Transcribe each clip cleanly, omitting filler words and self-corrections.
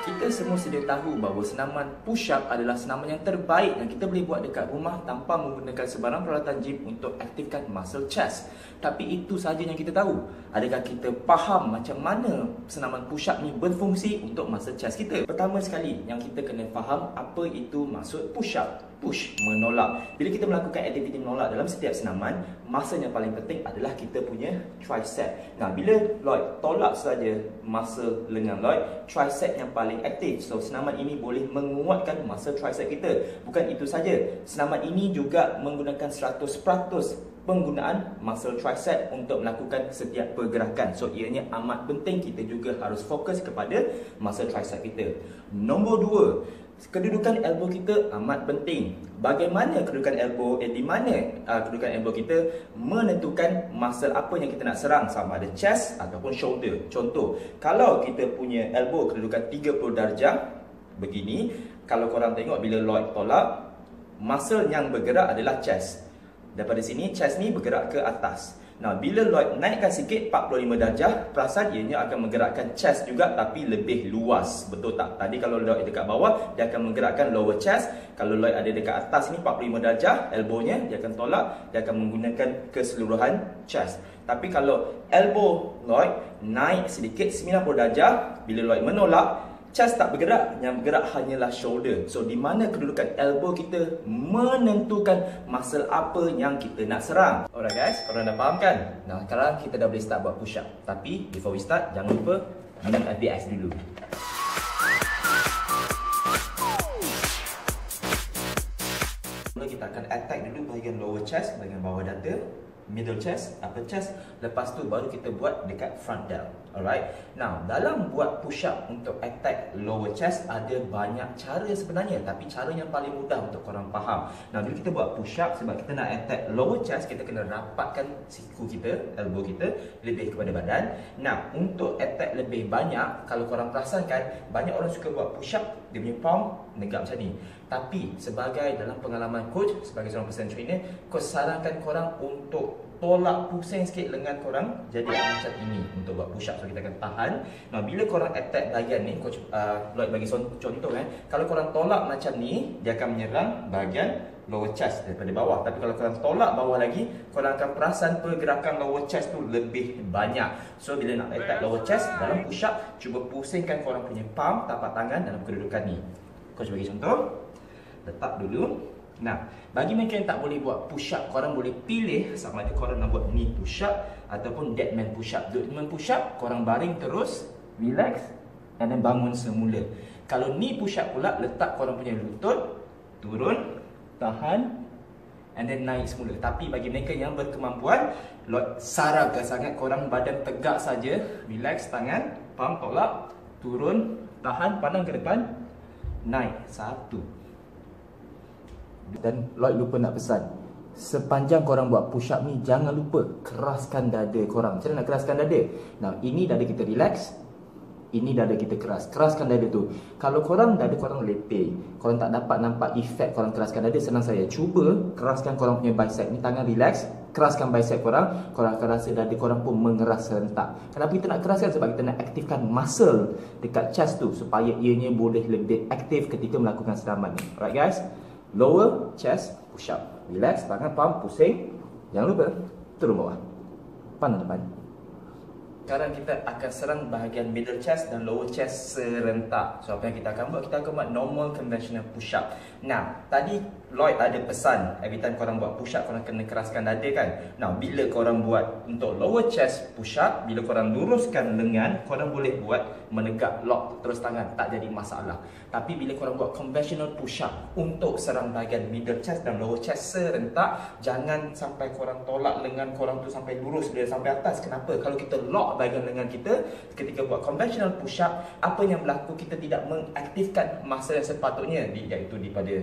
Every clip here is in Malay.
Kita semua sedia tahu bahawa senaman push-up adalah senaman yang terbaik yang kita boleh buat dekat rumah tanpa menggunakan sebarang peralatan gym untuk aktifkan muscle chest. Tapi itu sahaja yang kita tahu. Adakah kita faham macam mana senaman push-up ni berfungsi untuk muscle chest kita? Pertama sekali, yang kita kena faham apa itu maksud push-up. Push, menolak. Bila kita melakukan aktiviti menolak dalam setiap senaman, masa yang paling penting adalah kita punya tricep. Nah, bila Lloyd tolak saja masa lengan Lloyd, tricep yang paling aktif. So, senaman ini boleh menguatkan masa tricep kita. Bukan itu saja, senaman ini juga menggunakan 100% penggunaan muscle tricep untuk melakukan setiap pergerakan. So, ianya amat penting kita juga harus fokus kepada muscle tricep kita. Nombor 2, kedudukan elbow kita amat penting. Bagaimana kedudukan elbow, di mana kedudukan elbow kita menentukan muscle apa yang kita nak serang, sama ada chest ataupun shoulder. Contoh, kalau kita punya elbow kedudukan 30 darjah begini, kalau korang tengok bila Lloyd tolak, muscle yang bergerak adalah chest. Daripada sini chest ni bergerak ke atas. Nah, bila Lloyd naikkan sikit 45 darjah, perasan ianya akan menggerakkan chest juga tapi lebih luas. Betul tak? Tadi kalau Lloyd dekat bawah, dia akan menggerakkan lower chest. Kalau Lloyd ada dekat atas ni 45 darjah, elbow-nya dia akan tolak, dia akan menggunakan keseluruhan chest. Tapi kalau elbow Lloyd naik sedikit 90 darjah, bila Lloyd menolak, chest tak bergerak, yang bergerak hanyalah shoulder. So, di mana kedudukan elbow kita menentukan muscle apa yang kita nak serang. Alright guys, korang dah faham kan? Nah, sekarang kita dah boleh start buat push up. Tapi, before we start, jangan lupa minum FBX dulu. Mula kita akan attack dulu bahagian lower chest, bahagian bawah dada, middle chest, upper chest. Lepas tu baru kita buat dekat front delt. Alright. Now, dalam buat push up untuk attack lower chest ada banyak cara sebenarnya, tapi cara yang paling mudah untuk korang faham. Nah, bila kita buat push up, sebab kita nak attack lower chest, kita kena rapatkan siku kita, elbow kita lebih kepada badan. Nah, untuk attack lebih banyak, kalau korang perasankan, banyak orang suka buat push up, dia punya palm negap macam ni. Tapi sebagai dalam pengalaman coach, sebagai seorang personal trainer, coach sarankan korang untuk tolak pusing sikit lengan korang, jadi macam ini untuk buat push up. So, kita akan tahan. Nah, bila korang attack bahagian ni, coach Lloyd bagi contoh kan, kalau korang tolak macam ni, dia akan menyerang bahagian lower chest daripada bawah. Tapi kalau korang tolak bawah lagi, korang akan perasan pergerakan lower chest tu lebih banyak. So, bila nak attack lower chest dalam push up, cuba pusingkan korang punya palm, tapak tangan dalam kedudukan ni. Coach bagi contoh, letak dulu. Nah, bagi mereka yang tak boleh buat push up, korang boleh pilih sama ada korang nak buat knee push up ataupun dead man push up. Dead man push up, korang baring terus, relax, and then bangun semula. Kalau knee push up pula, letak korang punya lutut, turun, tahan, and then naik semula. Tapi bagi mereka yang berkemampuan, sarankan sangat korang badan tegak saja, relax tangan, palm tolak, turun, tahan, pandang ke depan, naik. 1. Dan Lloyd lupa nak pesan, sepanjang korang buat push up ni, jangan lupa keraskan dada korang. Macam mana nak keraskan dada? Nah, ini dada kita relax, ini dada kita keras. Keraskan dada tu. Kalau korang dada korang lepeh, korang tak dapat nampak efek korang keraskan dada, senang saya. Cuba keraskan korang punya bicep. Ni tangan relax, keraskan bicep korang, korang akan rasa dada korang pun mengeras serentak. Kenapa kita nak keraskan? Sebab kita nak aktifkan muscle dekat chest tu, supaya ianya boleh lebih aktif ketika melakukan senaman ni. Alright guys, lower chest push up, relax, tangan palm, pusing. Jangan lupa turun bawah, pandang depan. Sekarang kita akan serang bahagian middle chest dan lower chest serentak. So, apa yang kita akan buat? Kita akan buat normal conventional push up. Nah, tadi Lloyd ada pesan, every time korang buat push up, korang kena keraskan dada kan. Nah, bila korang buat untuk lower chest push up, bila korang luruskan lengan, korang boleh buat menegak lock terus tangan, tak jadi masalah. Tapi bila korang buat conventional push up untuk serang bahagian middle chest dan lower chest serentak, jangan sampai korang tolak lengan korang tu sampai lurus dia sampai atas. Kenapa? Kalau kita lock bahagian lengan kita ketika buat conventional push up, apa yang berlaku? Kita tidak mengaktifkan muscle yang sepatutnya, iaitu daripada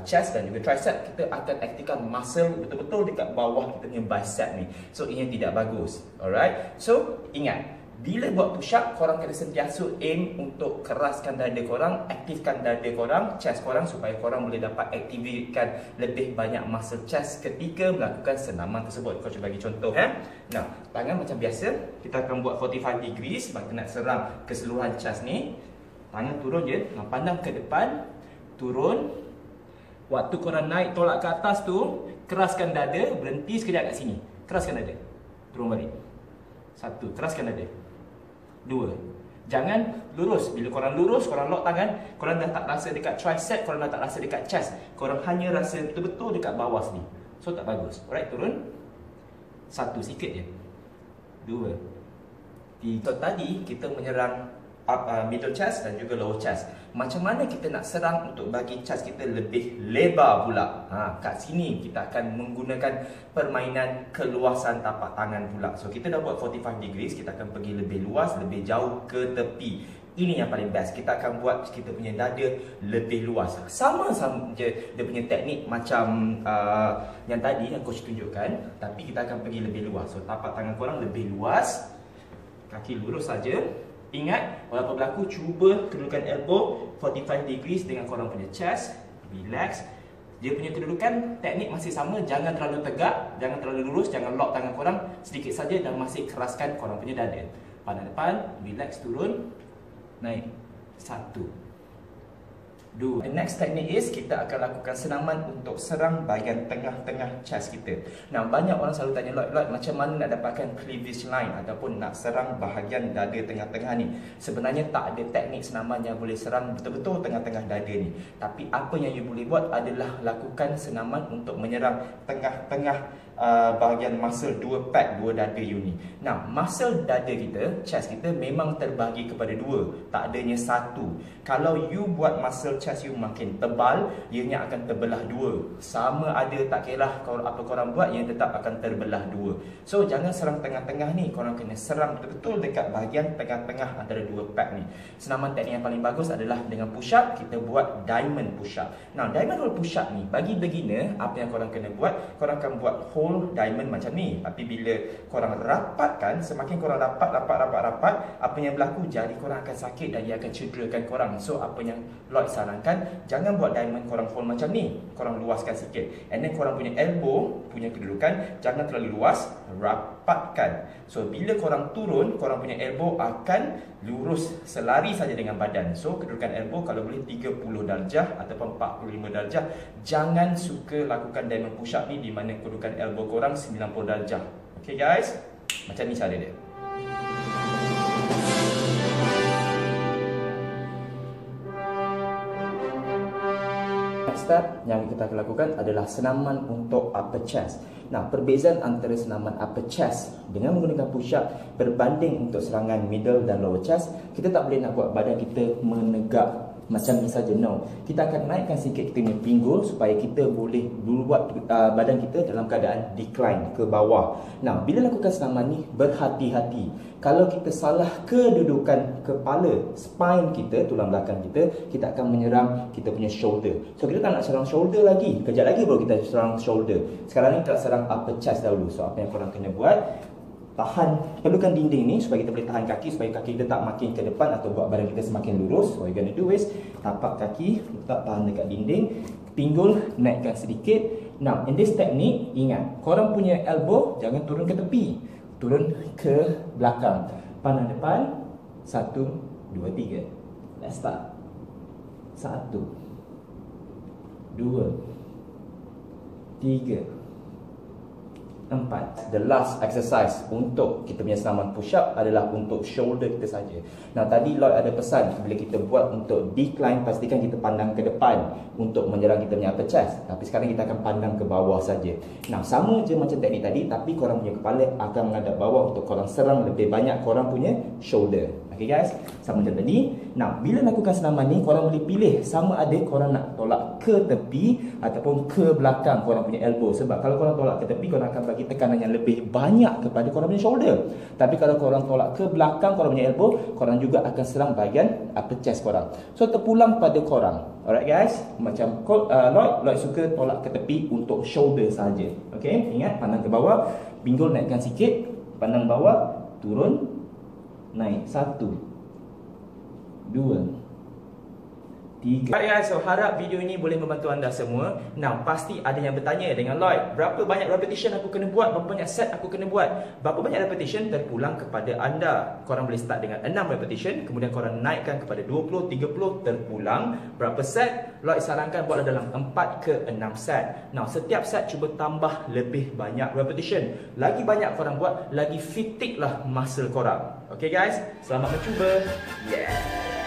chest dan juga tricep. Kita akan aktifkan muscle betul-betul dekat bawah kita punya bicep ni. So, ini tidak bagus. Alright. So, ingat, bila buat push up, korang kena sentiasa aim untuk keraskan dada korang, aktifkan dada korang, chest korang, supaya korang boleh dapat aktifkan lebih banyak muscle chest ketika melakukan senaman tersebut. Coach bagi contoh Nah, tangan macam biasa, kita akan buat 45 degrees sebab kita nak serang keseluruhan chest ni. Tangan turun je, pandang ke depan, turun. Waktu korang naik tolak ke atas tu, keraskan dada, berhenti sekejap kat sini. Keraskan dada. Turun balik. 1, keraskan dada. 2. Jangan lurus. Bila korang lurus, korang lock tangan, korang dah tak rasa dekat tricep, korang dah tak rasa dekat chest. Korang hanya rasa betul-betul dekat bawah sini. So tak bagus. Alright, turun. 1, sikit je. 2, 3. So tadi kita menyerang middle chest dan juga lower chest. Macam mana kita nak serang untuk bagi chest kita lebih lebar pula? Kat sini kita akan menggunakan permainan keluasan tapak tangan pula. So kita dah buat 45 degrees, kita akan pergi lebih luas, lebih jauh ke tepi. Ini yang paling best. Kita akan buat kita punya dada lebih luas. Sama-sama je dia punya teknik macam yang tadi yang coach tunjukkan, tapi kita akan pergi lebih luas. So tapak tangan korang lebih luas, kaki lurus saja. Ingat, walaupun berlaku, cuba kedudukan elbow 45 degrees dengan korang punya chest. Relax. Dia punya kedudukan, teknik masih sama. Jangan terlalu tegak, jangan terlalu lurus, jangan lock tangan korang. Sedikit saja dan masih keraskan korang punya dada. Pandang depan, relax, turun. Naik. 1, 2. The next technique is kita akan lakukan senaman untuk serang bahagian tengah-tengah chest kita. Nah, banyak orang selalu tanya, Lloyd, macam mana nak dapatkan cleavage line ataupun nak serang bahagian dada tengah-tengah ni? Sebenarnya tak ada teknik senaman yang boleh serang betul-betul tengah-tengah dada ni. Tapi apa yang you boleh buat adalah lakukan senaman untuk menyerang tengah-tengah bahagian muscle dua pack, dua dada you ni. Nah, muscle dada kita, chest kita memang terbahagi kepada dua, tak adanya satu. Kalau you buat muscle chest you makin tebal, ianya akan terbelah dua. Sama ada tak kira apa korang buat, ia tetap akan terbelah dua. So jangan serang tengah-tengah ni, korang kena serang betul-betul dekat bahagian tengah-tengah antara dua pack ni. Senaman teknik yang paling bagus adalah dengan push up. Kita buat diamond push up. Nah, diamond roll push up ni bagi beginner, apa yang korang kena buat, korang akan buat whole diamond macam ni. Tapi bila korang rapatkan, semakin korang rapat, apa yang berlaku, jari korang akan sakit dan ia akan cederakan korang. So apa yang Lloyd sarankan, jangan buat diamond korang hold macam ni, korang luaskan sikit. And then korang punya elbow punya kedudukan jangan terlalu luas, rapatkan. So bila korang turun, korang punya elbow akan lurus selari saja dengan badan. So kedudukan elbow kalau boleh 30 darjah ataupun 45 darjah. Jangan suka lakukan diamond push up ni di mana kedudukan elbow korang 90 darjah. Okay guys, macam ni cara dia. Step yang kita akan lakukan adalah senaman untuk upper chest. Nah, perbezaan antara senaman upper chest dengan menggunakan push up berbanding untuk serangan middle dan lower chest, kita tak boleh nak buat badan kita menegak macam ni saja. No, kita akan naikkan sikit kita punya pinggul supaya kita boleh buat badan kita dalam keadaan decline ke bawah. Nah, bila lakukan senaman ni, berhati-hati. Kalau kita salah kedudukan kepala, spine kita, tulang belakang kita akan menyerang kita punya shoulder. So kita tak nak serang shoulder lagi, kejap lagi baru kita serang shoulder. Sekarang ni kita serang upper chest dahulu. So apa yang korang kena buat, perlukan dinding ni supaya kita boleh tahan kaki, supaya kaki kita tak makin ke depan atau buat badan kita semakin lurus. What you gonna do is tapak kaki, letak tahan dekat dinding, pinggul naikkan sedikit. Now in this technique, ingat, korang punya elbow jangan turun ke tepi, turun ke belakang. Pandang depan. 1, 2, 3. Let's start. 1, 2, 3, 4. The last exercise untuk kita punya senaman push up adalah untuk shoulder kita saja. Nah, tadi Lloyd ada pesan bila kita buat untuk decline, pastikan kita pandang ke depan untuk menyerang kita punya upper chest. Tapi sekarang kita akan pandang ke bawah saja. Nah, sama je macam teknik tadi, tapi korang punya kepala akan menghadap bawah untuk korang serang lebih banyak korang punya shoulder. Okay guys, sama macam tadi. Nah, bila lakukan senaman ni, korang boleh pilih sama ada korang nak tolak ke tepi ataupun ke belakang korang punya elbow. Sebab kalau korang tolak ke tepi, korang akan bagi tekanan yang lebih banyak kepada korang punya shoulder. Tapi kalau korang tolak ke belakang korang punya elbow, korang juga akan serang bahagian upper chest korang. So terpulang pada korang. Alright guys, macam Lloyd suka tolak ke tepi untuk shoulder saja. Okay, ingat, pandang ke bawah, pinggul naikkan sikit, pandang bawah, turun, naik. 1, 2, 3. Baik guys, so harap video ini boleh membantu anda semua. Now, pasti ada yang bertanya dengan Lloyd, berapa banyak repetition aku kena buat, berapa banyak set aku kena buat. Berapa banyak repetition terpulang kepada anda. Korang boleh start dengan 6 repetition, kemudian korang naikkan kepada 20, 30, terpulang. Berapa set? Lloyd sarankan buatlah dalam 4 ke 6 set. Now, setiap set cuba tambah lebih banyak repetition. Lagi banyak korang buat, lagi fatigue lah muscle korang. Okay guys, selamat mencuba. Yeah.